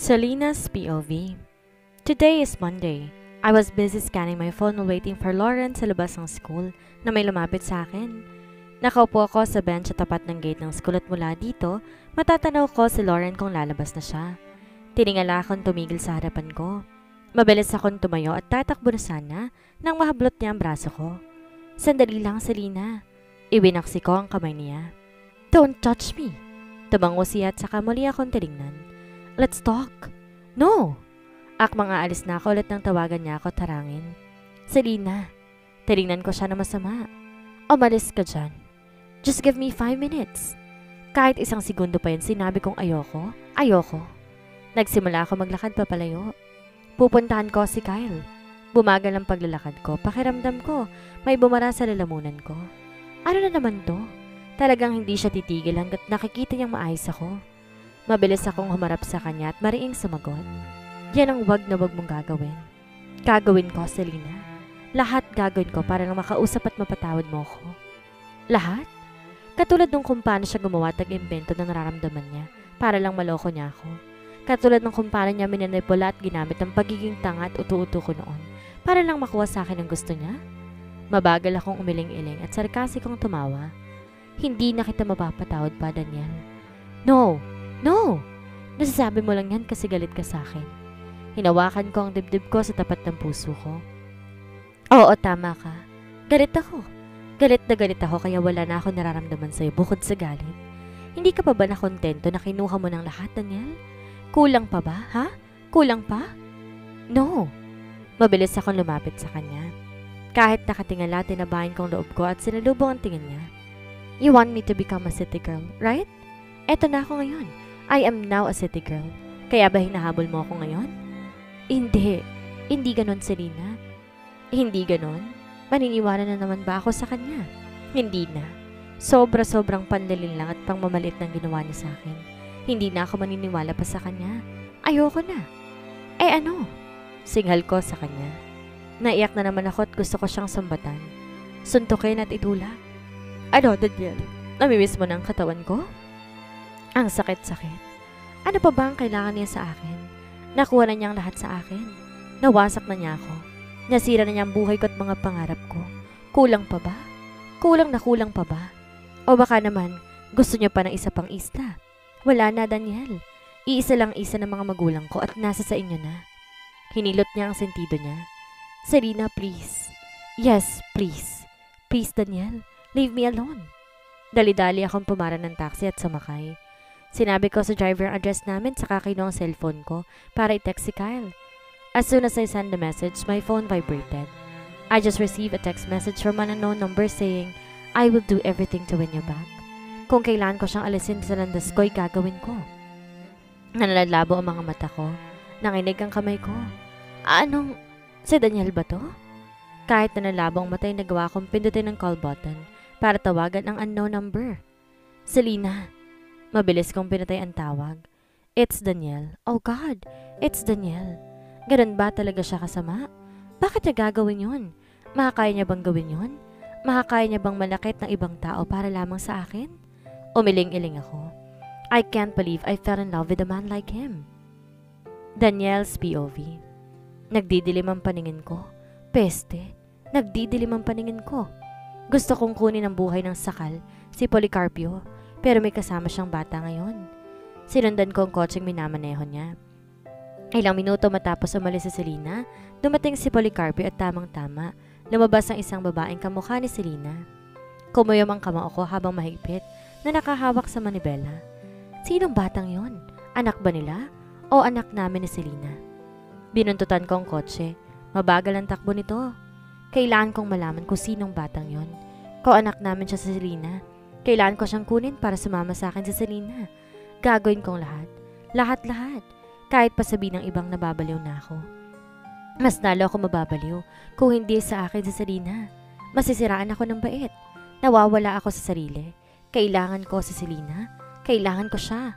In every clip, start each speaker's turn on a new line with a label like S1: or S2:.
S1: Selena's POV. Today is Monday. I was busy scanning my phone while waiting for Lauren sa labas ng school na may lumapit sa akin. Nakaupo ako sa bench sa tapat ng gate ng school at mula dito, matatanaw ko si Lauren kung lalabas na siya. Tiningala akong tumigil sa harapan ko. Mabilis akong tumayo at tatakbo na sana nang mahablot niya ang braso ko. Sandali lang, Selena. Ibinaksi ko ang kamay niya. Don't touch me. Tumango siya at saka muli akong tinignan. Let's talk. No! Akmang aalis na ako ulit nang tawagan niya ako tarangin. Selena, tinignan ko siya na masama. Umalis ka dyan. Just give me 5 minutes. Kahit isang segundo pa yun sinabi kong ayoko. Nagsimula ako maglakad papalayo. Pupuntahan ko si Kyle. Bumagal ang paglalakad ko. Pakiramdam ko, may bumara sa lalamunan ko. Ano na naman to? Talagang hindi siya titigil hanggat nakikita niyang maayos ako. Mabilis akong humarap sa kanya at mariing sumagot. Yan ang wag na wag mong gagawin. Gagawin ko, Selena. Lahat gagawin ko para lang makausap at mapatawad mo ko. Lahat? Katulad nung kung paano siya gumawa at nag-imbento ng nararamdaman niya para lang maloko niya ako. Katulad ng kung paano niya minanipula at ginamit ang pagiging tanga at utu-utu ko noon para lang makuha sa akin ang gusto niya. Mabagal akong umiling-iling at sarkasikong tumawa. Hindi na kita mapapatawad pa, Daniel. No! Nasasabi mo lang yan kasi galit ka sa akin. Hinawakan ko ang dibdib ko sa tapat ng puso ko. Oo, tama ka. Galit ako. Galit na galit ako kaya wala na ako nararamdaman sa'yo bukod sa galit. Hindi ka pa ba nakontento na kinuha mo ng lahat, Daniel? Kulang pa ba, ha? Kulang pa? No. Mabilis akong lumapit sa kanya. Kahit nakatingala, tinabahin kong loob ko at sinalubong ang tingin niya. You want me to become a city girl, right? Eto na ako ngayon. I am now a city girl. Kaya ba hinahabol mo ako ngayon? Hindi. Hindi ganon, Selena. Hindi ganon? Maniniwala na naman ba ako sa kanya? Hindi na. Sobrang panlilin lang at pangmamalit ng ginawa niya sa akin. Hindi na ako maniniwala pa sa kanya. Ayoko na. Eh ano? Singhal ko sa kanya. Naiyak na naman ako at gusto ko siyang sambatan. Suntukin at itulak. Ano, Daniel? Namimiss mo na ang katawan ko? Ang sakit-sakit. Ano pa ba ang kailangan niya sa akin? Nakuha na niya ang lahat sa akin. Nawasak na niya ako. Nasira na niya ang buhay ko at mga pangarap ko. Kulang pa ba? Kulang pa ba? O baka naman, gusto niya pa ng isa pang isla? Wala na, Daniel. Iisa lang isa ng mga magulang ko at nasa sa inyo na. Hinilot niya ang sentido niya. Selena, please. Yes, please. Please, Daniel. Leave me alone. Dali-dali akong pumara ng taxi at sumakay. Sinabi ko sa driver ang address namin saka kinuha ang cellphone ko para i-text si Kyle. As soon as I sent the message, my phone vibrated. I just received a text message from an unknown number saying, I will do everything to win you back. Kung kailan ko siyang alisin sa landas ko'y gagawin ko. Nalalabo ang mga mata ko. Nanginig ang kamay ko. Anong? Si Daniel ba to? Kahit nanalabo ang mata ay nagawa kong pindutin ang call button para tawagan ang unknown number. Selena. Mabilis kong pinatay ang tawag. It's Daniel. Oh God, it's Daniel. Ganun ba talaga siya kasama? Bakit niya gagawin yun? Makakaya niya bang gawin yun? Makakaya niya bang malakit ng ibang tao para lamang sa akin? Umiling-iling ako. I can't believe I fell in love with a man like him. Daniel's POV. Nagdidilim ang paningin ko. Peste. Nagdidilim ang paningin ko. Gusto kong kunin ang buhay ng sakal, si Policarpio, pero may kasama siyang bata ngayon. Sinundan ko ang kotseng minamaneho niya. Ilang minuto matapos umalis si Selena, dumating si Policarpio at tamang-tama, lumabas ang isang babaeng kamukha ni Selena. Kumuyom ang kamao ko habang mahigpit na nakahawak sa manibela. Sinong batang yon? Anak ba nila? O anak namin ni Selena? Binuntutan ko ang kotse. Mabagal ang takbo nito. Kailangan kong malaman kung sinong batang yon. Kung anak namin siya sa Selena, kailangan ko siyang kunin para sumama sa akin sa Selena. Gagawin kong lahat. Lahat. Kahit pa sabihin ng ibang nababaliw na ako. Mas lalo ako mababaliw kung hindi sa akin sa Selena. Masisiraan ako ng bait. Nawawala ako sa sarili. Kailangan ko sa Selena. Kailangan ko siya.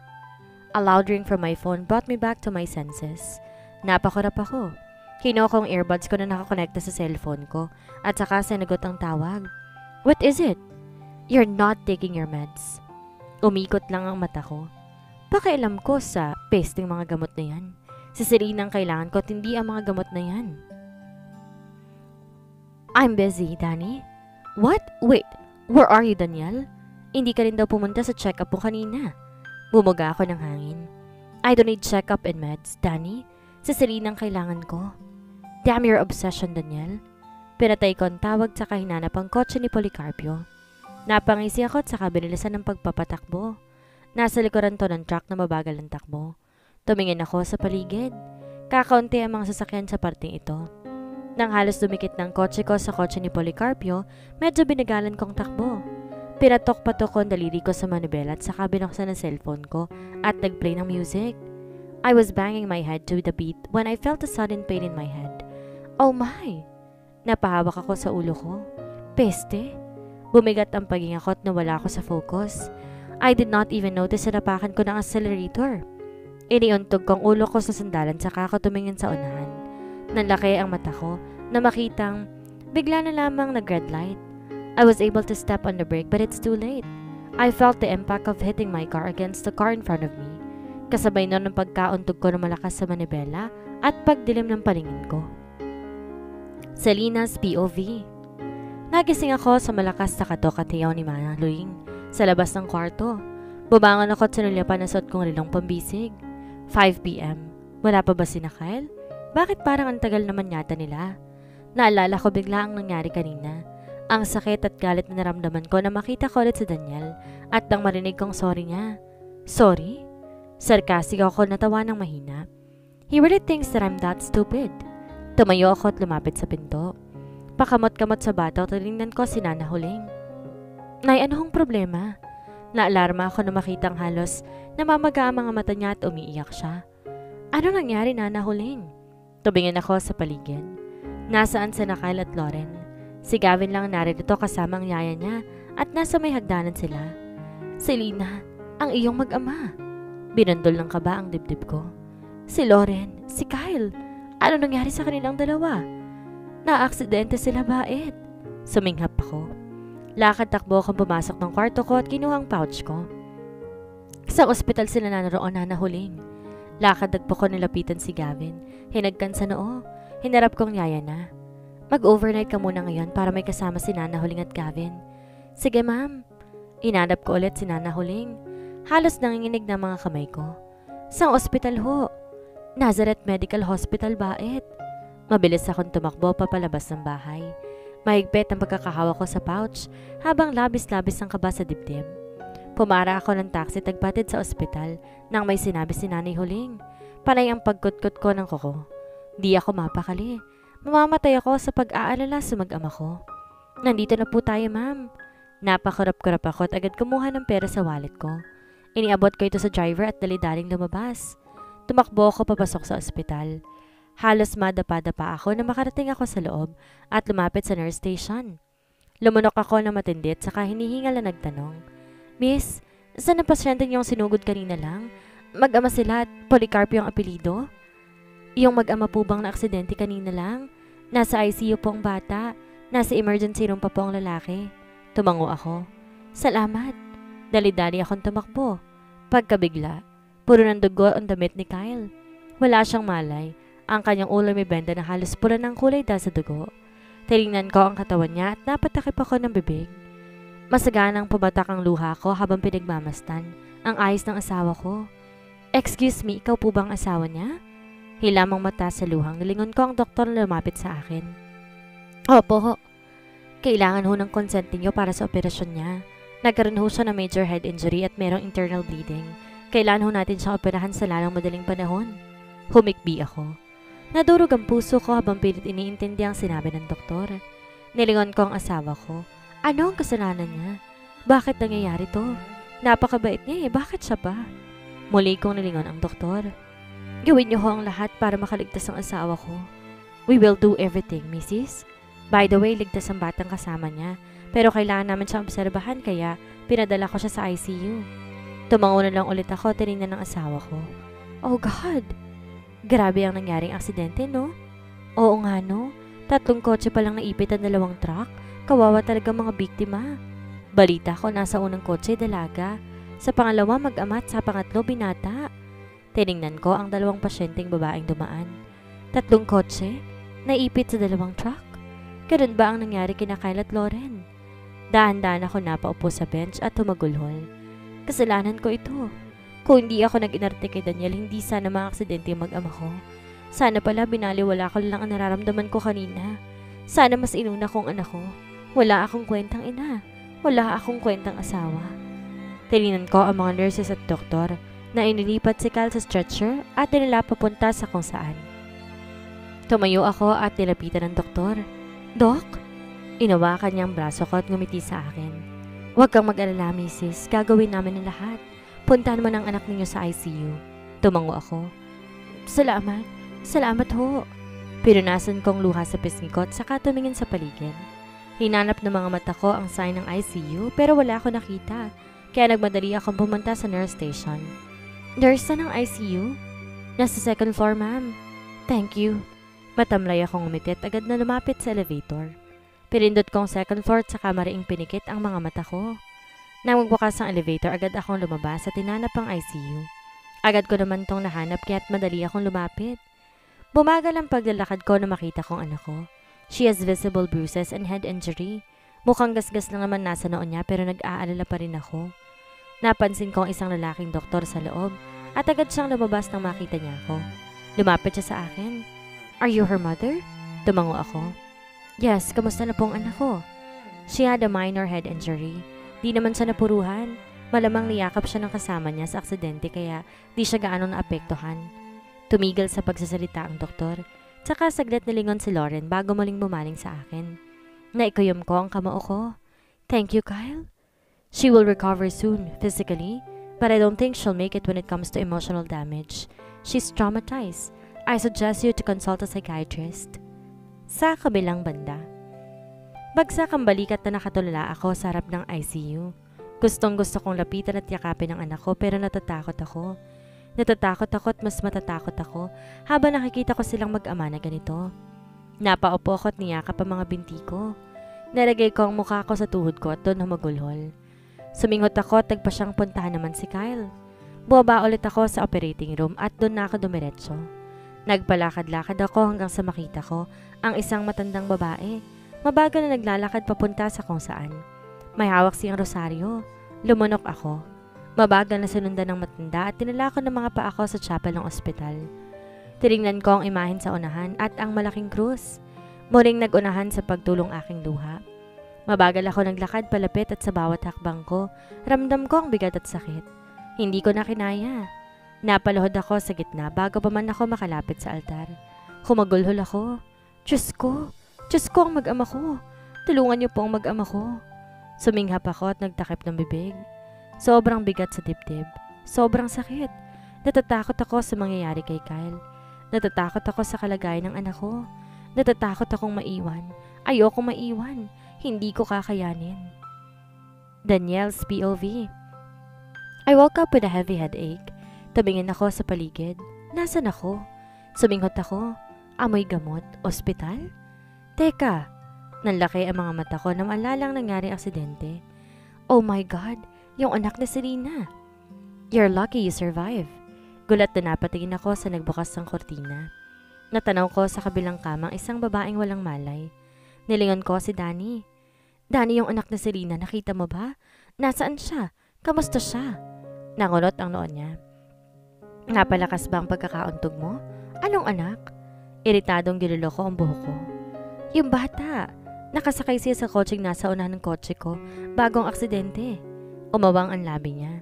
S1: A loud ring from my phone brought me back to my senses. Napakurap ako. Kinuha ko ang earbuds ko na nakakonekta sa cellphone ko at saka sinagot ang tawag. What is it? You're not taking your meds. Umikot lang ang mata ko. Pakialam ko sa pesting mga gamot na yan. Sisiriin ang kailangan ko at hindi ang mga gamot na yan. I'm busy, Danny. What? Wait, where are you, Daniel? Hindi ka rin daw pumunta sa check-up mo kanina. Bumuga ako ng hangin. I don't need check-up and meds, Danny. Sisiriin ang kailangan ko. Damn your obsession, Daniel. Pinatay ko ang tawag sa hinanap ang kotse ni Policarpio. Napangisi ako at saka binilisan ng pagpapatakbo. Nasa likuran to ng truck na mabagal ang takbo. Tumingin ako sa paligid. Kakaunti ang mga sasakyan sa parting ito. Nang halos dumikit ng kotse ko sa kotse ni Policarpio, medyo binagalan kong takbo. Pinatok-patok ko ang daliri ko sa manibela at saka binuksan ang cellphone ko at nag-play ng music. I was banging my head to the beat when I felt a sudden pain in my head. Oh my! Napahawak ako sa ulo ko. Peste! Bumigat ang paghinga ko at nawala ako sa focus. I did not even notice na napakan ko ng accelerator. Iniuntog kong ulo ko sa sandalan saka ako tumingin sa unahan. Nanlaki ang mata ko na makitang bigla na lamang nag-red light. I was able to step on the brake but it's too late. I felt the impact of hitting my car against the car in front of me. Kasabay nun ang pagkauntog ko ng malakas sa manibela at pagdilim ng paningin ko. Selena's POV. Nagising ako sa malakas na katok at hiyaw ni Manang Luing sa labas ng kwarto. Bumangon ako at sinulyapan na suot kong rilong pambisig. 5 p.m. Wala pa ba si Kyle? Bakit parang ang tagal naman yata nila? Naalala ko bigla ang nangyari kanina. Ang sakit at galit na naramdaman ko na makita ko ulit si Daniel at nang marinig kong sorry niya. Sorry? Sarcastic ako natawa ng mahina. He really thinks that I'm that stupid. Tumayo ako at lumapit sa pinto. Pakamot-kamot sa bata at tinignan ko si Nana Huling. Nay, ano hong problema? Naalarma ako na makitang halos namamaga ang mga mata niya at umiiyak siya. Ano nangyari, Nana Huling? Tumingin ako sa paligid. Nasaan si Kyle at Lauren? Si Gavin lang narito kasama ang yaya niya at nasa may hagdanan sila. Selena, ang iyong mag-ama. Binandol ng kaba ang dibdib ko. Si Lauren, si Kyle, ano nangyari sa kanilang dalawa? Naaksidente sila bait. Suminghap ako. Lakad takbo akong pumasok ng kwarto ko at kinuha ang pouch ko. Sa ospital sila naroon na nahuling. Lakad nagpo ko nilapitan si Gavin. Hinagkan sa noo. Hinarap kong yaya na. Mag-overnight ka muna ngayon para may kasama si Nana Huling at Gavin. Sige ma'am. Inanap ko ulit si Nana Huling. Halos nanginginig na mga kamay ko. Sang ospital ho? Nazareth Medical Hospital bait. Mabilis akong tumakbo papalabas ng bahay. Mahigpit ang pagkakahawa ko sa pouch habang labis-labis ang kaba sa dibdib. Pumara ako ng taxi tagpatid sa ospital nang may sinabi si Nanay Huling. Panay ang pagkutkot ko ng kuko. Di ako mapakali. Mamamatay ako sa pag-aalala sa mag-ama ko. Nandito na po tayo, ma'am. Napakurap-kurap ako at agad kumuha ng pera sa wallet ko. Iniabot ko ito sa driver at dali-daling lumabas. Tumakbo ako papasok sa ospital. Halos madapa-dapa ako na makarating ako sa loob at lumapit sa nurse station. Lumunok ako na matindi at saka hinihingal na nagtanong. Miss, saan ang pasyente niyong sinugod kanina lang? Mag-ama sila at Policarpio ang apelido? Yung mag-ama po bang na-aksidente kanina lang? Nasa ICU po ang bata. Nasa emergency room pa po ang lalaki. Tumango ako. Salamat. Dali-dali akong tumakbo. Pagkabigla, puro ng dugo ang damit ni Kyle. Wala siyang malay. Ang kanyang ulo may benda na halos pula ng kulay dahil sa dugo. Tinignan ko ang katawan niya at napatakip ako ng bibig. Masaganang pumatak ang luha ko habang pinagmamastan ang ayos ng asawa ko. Excuse me, ikaw po bang asawa niya? Hilamang mata sa luhang, nilingon ko ang doktor na lumapit sa akin. Opo, kailangan ho ng consent niyo para sa operasyon niya. Nagkaroon ho siya ng major head injury at merong internal bleeding. Kailangan ho natin siya operahan sa lalong madaling panahon. Humikbi ako. Nadurog ang puso ko habang pilit iniintindi ang sinabi ng doktor. Nilingon ko ang asawa ko. Ano ang kasalanan niya? Bakit nangyayari to? Napakabait niya bakit siya pa? Muli kong nilingon ang doktor. Gawin niyo ho ang lahat para makaligtas ang asawa ko. We will do everything, Mrs. By the way, ligtas ang batang kasama niya. Pero kailangan naman siya obserbahan kaya pinadala ko siya sa ICU. Tumango na lang ulit ako at tinignan ng asawa ko. Oh God! Grabe ang nangyaring aksidente, no? Oo nga, no? 3 kotse pa lang naipit ang 2 truck. Kawawa talaga mga biktima. Balita ko nasa unang kotse dalaga. Sa pangalawa mag-ama at sa pangatlo binata. Tiningnan ko ang 2 pasyenteng babaeng dumaan. 3 kotse, naipit sa 2 truck. Ganun ba ang nangyari kina Kyle at Lauren? Dahan-dahan ako napaupo sa bench at humagulhol. Kasalanan ko ito. Kung hindi ako nag-inarte kay Daniel, hindi sana mga-aksidente yung mag-ama ko. Sana pala binaliwala ko lang ang nararamdaman ko kanina. Sana mas inuna kong anak ko. Wala akong kwentang ina. Wala akong kwentang asawa. Tinignan ko ang mga nurses at doktor na inilipat si Kyle sa stretcher at dinala papunta sa kung saan. Tumayo ako at nilapitan ng doktor. Dok? Inawakan niyang braso ko at ngumiti sa akin. Huwag kang mag-alala, misis. Gagawin namin ang lahat. Puntahan mo ng anak ninyo sa ICU. Tumango ako. Salamat. Salamat ho. Pinunasan kong luha sa pisngi ko at saka tumingin sa paligid. Hinanap ng mga mata ko ang sign ng ICU pero wala ako nakita. Kaya nagmadali akong pumunta sa nurse station. Nurse na ng ICU? Nasa 2nd floor, ma'am. Thank you. Matamlay akong umiti at agad na lumapit sa elevator. Pinindot kong 2nd floor at saka mariing pinikit ang mga mata ko. Nang magbukas ang elevator, agad akong lumabas at tinanap ang ICU. Agad ko naman tong nahanap kaya't madali akong lumapit. Bumagal ang paglalakad ko na makita kong anak ko. She has visible bruises and head injury. Mukhang gasgas lang naman nasa noon niya pero nag-aalala pa rin ako. Napansin ko ang isang lalaking doktor sa loob at agad siyang lumabas nang makita niya ako. Lumapit siya sa akin. Are you her mother? Tumango ako. Yes, kamusta na pong anak ko? She had a minor head injury. Di naman siya napuruhan. Malamang niyakap siya ng kasama niya sa aksidente kaya di siya gaano naapektuhan. Tumigil sa pagsasalita ang doktor. Tsaka saglit nilingon si Lauren bago muling bumaling sa akin. Naikuyom ko ang kamao ko. Thank you, Kyle. She will recover soon, physically, but I don't think she'll make it when it comes to emotional damage. She's traumatized. I suggest you to consult a psychiatrist. Sa kabilang banda. Bagsak ang balikat na nakatulala ako sa harap ng ICU. Gustong-gusto kong lapitan at yakapin ang anak ko pero natatakot ako. Natatakot ako at mas matatakot ako habang nakikita ko silang mag-ama na ganito. Napaupo ako at niyakap ang mga binti ko. Nalagay ko ang mukha ko sa tuhod ko at doon humagulhol. Suminghot ako at nagpa siyang puntahan naman si Kyle. Bumaba ulit ako sa operating room at doon na ako dumiretso. Nagpalakad-lakad ako hanggang sa makita ko ang isang matandang babae. Mabagal na naglalakad papunta sa kung saan. May hawak siyang rosaryo. Lumunok ako. Mabagal na sinundan ng matanda at tinala ko ng mga paa ko sa chapel ng ospital. Tinignan ko ang imahen sa unahan at ang malaking krus. Muling nagunahan sa pagtulong aking luha. Mabagal ako naglakad palapit at sa bawat hakbang ko, ramdam ko ang bigat at sakit. Hindi ko na kinaya. Napaluhod ako sa gitna bago pa man ako makalapit sa altar. Humagulhol ako. Diyos ko ang mag-ama ko. Tulungan niyo po ang mag-ama ko. Suminghap ako at nagtakip ng bibig. Sobrang bigat sa dibdib. Sobrang sakit. Natatakot ako sa mangyayari kay Kyle. Natatakot ako sa kalagayan ng anak ko. Natatakot akong maiwan. Ayokong maiwan. Hindi ko kakayanin. Danielle's POV. I woke up with a heavy headache. Tumingin ako sa paligid. Nasaan ako? Suminghot ako. Amoy gamot? Ospital? Teka, nanlaki ang mga mata ko na maalalang nangyari aksidente. Oh my God, yung anak ni Serena. You're lucky you survive. Gulat na napatingin ako sa nagbukas ng kortina. Natanaw ko sa kabilang kamang isang babaeng walang malay. Nilingon ko si Danny. Danny, yung anak ni Serena, nakita mo ba? Nasaan siya? Kamusta siya? Nangunot ang noon niya. Napalakas ba ang pagkakauntog mo? Anong anak? Iritadong ginulo ko ang buhok ko. Yung bata. Nakasakay siya sa kotseng nasa unahan ng kotse ko bagong aksidente. Umawang ang labi niya.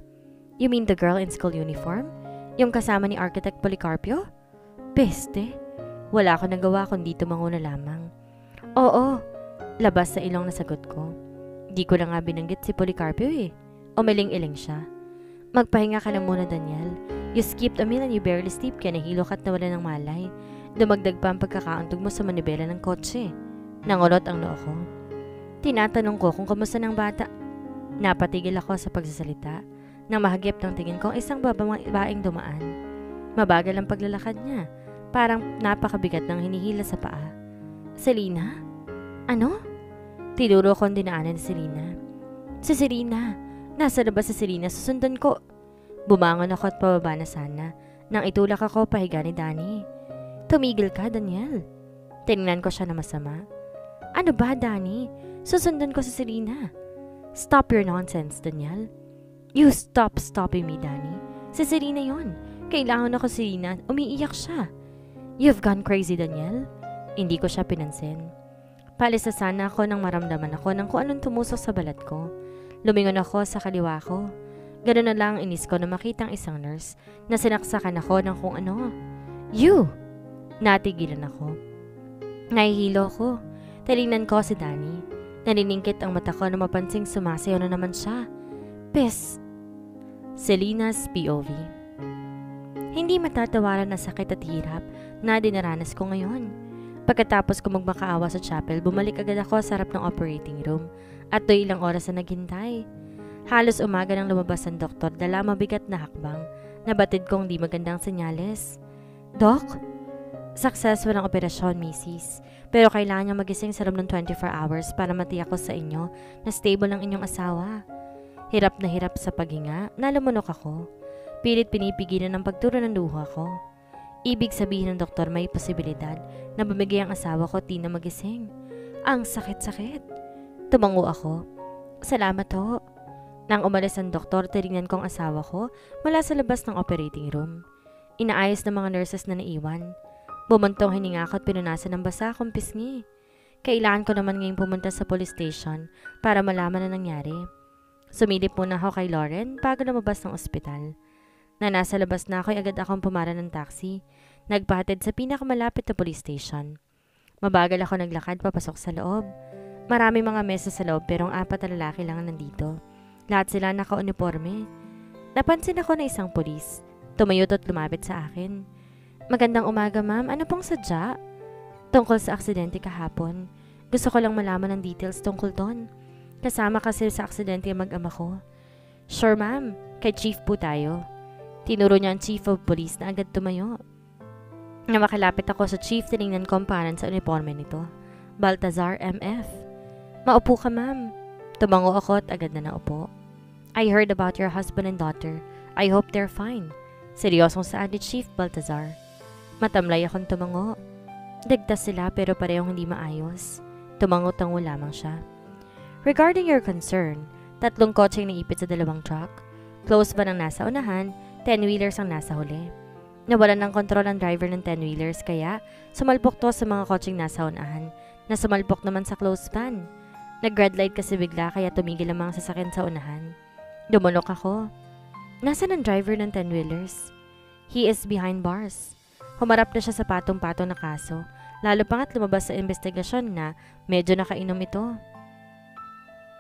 S1: You mean the girl in school uniform? Yung kasama ni Architect Policarpio? Peste. Wala ako nagawa kundi tumango na lamang. Oo. Labas sa ilong na sagot ko. Di ko na nga binanggit si Policarpio eh. Umiling-iling siya. Magpahinga ka na muna, Daniel. You skipped a meal and you barely sleep kaya nahilo ka at nawala ng malay. Dumagdag pa ang pagkakauntog mo sa manibela ng kotse. Nangulot ang noo ko. Tinatanong ko kung kamusta ng bata. Napatigil ako sa pagsasalita nang mahagip ng tingin ko ang isang babaeng dumaan. Mabagal ang paglalakad niya. Parang napakabigat ng hinihila sa paa. Selena? Ano? Tinuro kong dinaanan ni Selena. Si Selena. Nasa labas si Selena, susundan ko. Bumangon ako at pababa na sana. Nang itulak ako pahiga ni Danny. Tumigil ka, Daniel. Tinignan ko siya na masama. Ano ba, Danny? Susundan ko si Selena. Stop your nonsense, Daniel. You stop stopping me, Danny. Si Selena yon. Kailangan ako si Selena. Umiiyak siya. You've gone crazy, Daniel. Hindi ko siya pinansin. Palisasan ako nang maramdaman ako ng kung anong tumusok sa balat ko. Lumingon ako sa kaliwa ko. Ganun na lang inis ko na makitang isang nurse na sinaksakan ako ng kung ano. You! Natigilan ako. Nahihilo ko. Tinignan ko si Danny. Naniningkit ang mata ko na mapansing sumasayaw na naman siya. Pes! Selena's POV. Hindi matatawaran na sakit at hirap na dinaranas ko ngayon. Pagkatapos ko magmakaawa sa chapel, bumalik agad ako sa harap ng operating room at do'y ilang oras na naghintay. Halos umaga nang lumabas ang doktor dala mabigat na hakbang na batid kong di magandang senyales. Doc? Successful ang operasyon, Mrs. Pero kailangan niya magising sa loob ng 24 hours para matiyak ko sa inyo na stable ang inyong asawa. Hirap na hirap sa paghinga, nalumunok ako. Pilit pinipigilan ang pagturo ng luha ko. Ibig sabihin ng doktor may posibilidad na bumigay ang asawa ko at di na magising. Ang sakit-sakit. Tumango ako. Salamat ho. Nang umalis ang doktor, tinignan ko ang asawa ko mula sa labas ng operating room. Inaayos ng mga nurses na naiwan. Bumuntong hininga ko at pinunasan ng basa akong pisngi. Kailangan ko naman ngayong pumunta sa police station para malaman na nangyari. Sumilip muna ako kay Lauren bago lumabas ng ospital. Na nasa labas na ako'y agad akong pumara ng taxi. Nagpahatid sa pinakamalapit na police station. Mabagal ako naglakad papasok sa loob. Marami mga mesa sa loob pero ang 4 na lalaki lang nandito. Lahat sila naka-uniforme. Napansin ako na isang pulis. Tumayot at lumapit sa akin. Magandang umaga, ma'am. Ano pong sadya? Tungkol sa aksidente kahapon. Gusto ko lang malaman ng details tungkol doon. Kasama kasi sa aksidente ang mag-ama ko. Sure, ma'am. Kay chief po tayo. Tinuro niya ang chief of police na agad tumayo. Na makalapit ako sa chief, tinignan ko ang pangalan sa uniforme nito. Baltazar MF. Maupo ka, ma'am. Tumango ako at agad na naupo. I heard about your husband and daughter. I hope they're fine. Seryosong saad ni Chief Baltazar. Matamlay akong tumango. Ligtas sila pero parehong hindi maayos. Tumango-tango lamang siya. Regarding your concern, 3 kotseng naipit sa 2 truck. Close ba ng nasa unahan, 10-wheelers ang nasa huli. Nawalan ng kontrol ang driver ng 10-wheelers kaya sumalpok to sa mga kotseng nasa unahan na sumalpok naman sa close van. Nag-red light kasi bigla kaya tumigil ang mga sasakyan sa unahan. Dumunok ako. Nasaan ang driver ng 10-wheelers? He is behind bars. Humarap na siya sa patong-patong na kaso, lalo pa nga't lumabas sa investigasyon na medyo nakainom ito.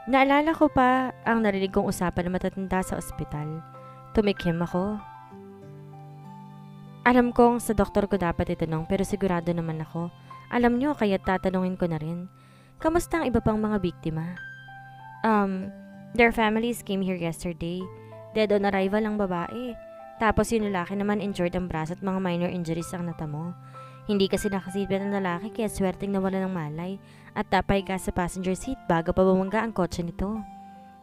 S1: Naalala ko pa ang narinig kong usapan ng matatanda sa ospital. Tumikim ako. Alam kong sa doktor ko dapat itanong pero sigurado naman ako. Alam nyo kaya tatanungin ko na rin. Kamusta ang iba pang mga biktima? Their families came here yesterday. Dead on arrival ang babae. Tapos yung lalaki naman injured ang braso at mga minor injuries ang natamo. Hindi kasi nakasipit ang lalaki kaya swerteng nawala ng malay at tapahiga sa passenger seat bago pa bumangga ang kotse nito.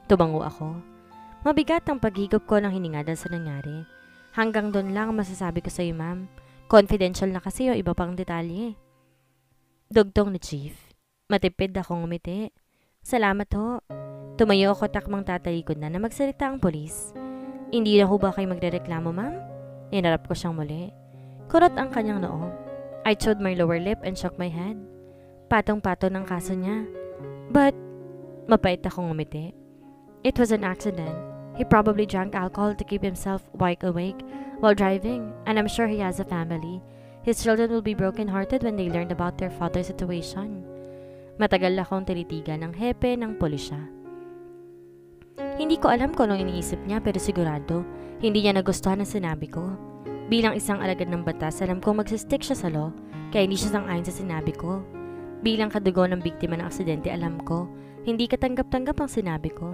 S1: Tumango ako. Mabigat ang paghigop ko ng hininga dahil sa nangyari. Hanggang doon lang masasabi ko sa iyo, ma'am. Confidential na kasi yung iba pang detalye. Dugtong ni Chief. Matipid akong umiti. Salamat ho. Tumayo ako takmang tatalikod na magsalita ang polis. Hindi na ho ba kayo magrereklamo, ma'am? Inarap ko siyang muli. Kurot ang kanyang noo. I chewed my lower lip and shook my head. Patong-patong ng kaso niya. But, mapait akong umiti. It was an accident. He probably drank alcohol to keep himself wide awake while driving, and I'm sure he has a family. His children will be broken-hearted when they learned about their father's situation. Matagal akong tinitigan ng hepe ng pulisya. Hindi ko alam kung anong iniisip niya pero sigurado, hindi niya nagustuhan ang sinabi ko. Bilang isang alagad ng batas, alam kong magsistick siya sa law, kaya hindi siya sang-ayon sa sinabi ko. Bilang kadugo ng biktima ng aksidente, alam ko, hindi katanggap-tanggap ang sinabi ko.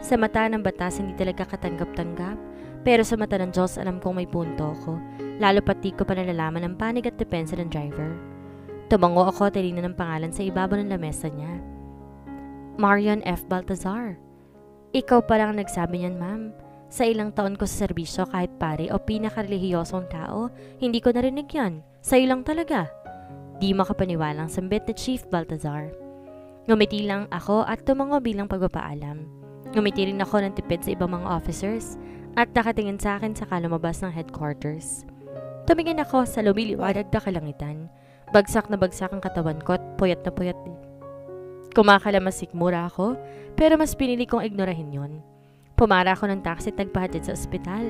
S1: Sa mata ng batas, hindi talaga katanggap-tanggap, pero sa mata ng Diyos, alam kong may punto ako, lalo pati ko pa nalalaman ang panig at depensa ng driver. Tumango ako at tinignan ng pangalan sa ibabaw ng lamesa niya. Marion F. Baltazar. Ikaw pa lang nagsabi niyan, ma'am. Sa ilang taon ko sa serbisyo kahit pare o pinakarelihiyosong tao, hindi ko narinig yan. Sa'yo lang talaga. Di makapaniwalang sambit ni Chief Baltazar. Ngumiti lang ako at tumango bilang pagpapaalam. Ngumiti rin ako ng tipid sa ibang mga officers at nakatingin sa akin sa lumabas ng headquarters. Tumingin ako sa lumiliwanag na kalangitan. Bagsak na bagsak ang katawan ko at puyat na puyat din. Kumakalamasik mura ako pero mas pinili kong ignorahin yon. Pumara ako ng taxi at nagpahatid sa ospital.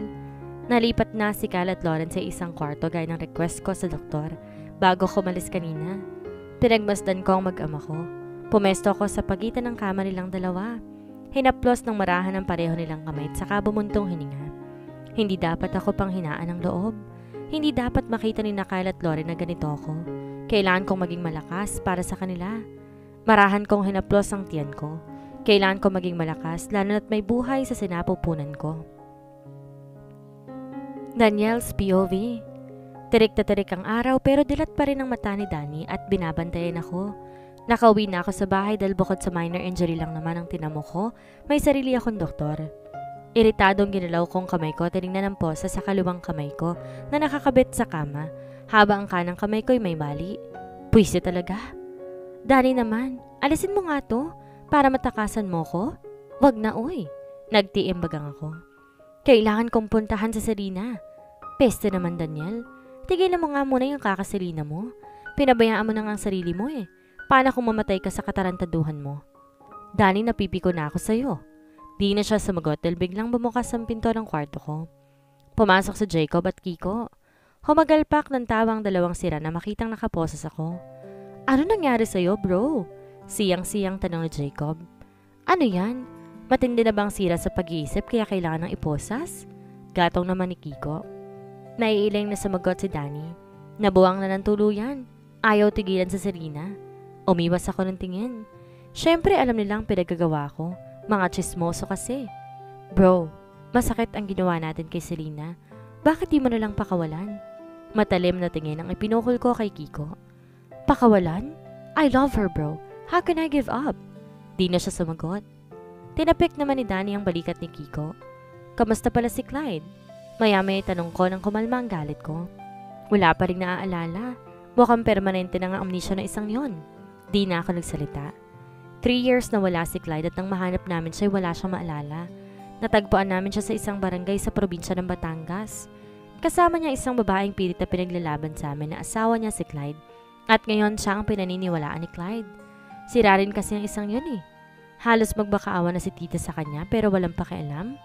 S1: Nalipat na si Kyle at Lauren sa isang kwarto gaya ng request ko sa doktor bago ko malis kanina. Pinagmasdan ko ang mag-ama ko. Pumesto ako sa pagitan ng kama nilang dalawa. Hinaplos ng marahan ang pareho nilang kamay at saka bumuntong hininga. Hindi dapat ako pang hinaan ng loob. Hindi dapat makita ni Kyle at Lauren na ganito ako. Kailangan kong maging malakas para sa kanila. Marahan kong hinaplos ang tiyan ko. Kailangan ko maging malakas lalo na't may buhay sa sinapupunan ko. Daniel's POV. Tirik na tirik ang araw pero dilat pa rin ang mata ni Danny at binabantayan ako. Nakauwi na ako sa bahay dahil bukod sa minor injury lang naman ang tinamo ko, may sarili akong doktor. Iritadong ginalaw kong kamay ko tinignan ng posa sa kaliwang kamay ko na nakakabit sa kama habang ang kanang kamay ko'y may mali. Pwiste talaga. Danny naman, alisin mo nga to. Para matakasan mo ko? Wag na uy. Nagtiimbagang ako. Kailangan kong puntahan sa Serena. Peste naman Daniel. Tigilan mo nga muna yung kakaserina mo. Pinabayaan mo na nga ang sarili mo eh. Paano kung mamatay ka sa katarantaduhan mo? Danny, napipiko na ako sa'yo. Di na siya sumagot dahil biglang bumukas ang pinto ng kwarto ko. Pumasok si Jacob at Kiko. Humagalpak ng tawang dalawang sira na makitang nakaposas ako. Ano nangyari sa'yo bro? Siyang-siyang tanong ni Jacob. Ano yan? Matindi na bang sira sa pag-iisip kaya kailangan ng iposas? Gatong naman ni Kiko. Naiiling na sumagot si Danny. Nabuwang na ng tuluyan. Ayaw tigilan sa Serena. Umiwas ako ng tingin. Siyempre alam nilang pinagagawa ko. Mga chismoso kasi. Bro, masakit ang ginawa natin kay Serena. Bakit di mo nalang pakawalan? Matalim na tingin ang ipinukol ko kay Kiko. Pakawalan? I love her bro. How can I give up? Di na siya sumagot. Tinapik naman ni Danny ang balikat ni Kiko. Kamusta pala si Clyde? Maya-maya tanong ko nang kumalma ang galit ko. Wala pa rin naaalala. Mukhang permanente na nga amnesia na isang yon. Di na ako nagsalita. 3 years na wala si Clyde at nang mahanap namin siya wala siyang maalala. Natagpuan namin siya sa isang barangay sa probinsya ng Batangas. Kasama niya isang babaeng pilit na pinaglalaban sa amin na asawa niya si Clyde. At ngayon siya ang pinaniniwalaan ni Clyde. Sira rin kasi ang isang yun eh. Halos magbakaawa na si tita sa kanya pero walang pakialam.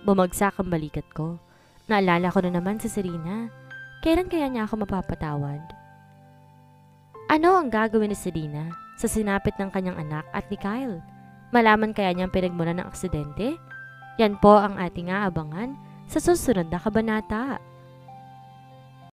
S1: Bumagsak ang balikat ko. Naalala ko na naman si Serena. Kailan kaya niya ako mapapatawad? Ano ang gagawin ni Serena sa sinapit ng kanyang anak at ni Kyle? Malaman kaya niyang pinagmula ng aksidente? Yan po ang ating aabangan sa susunod na kabanata.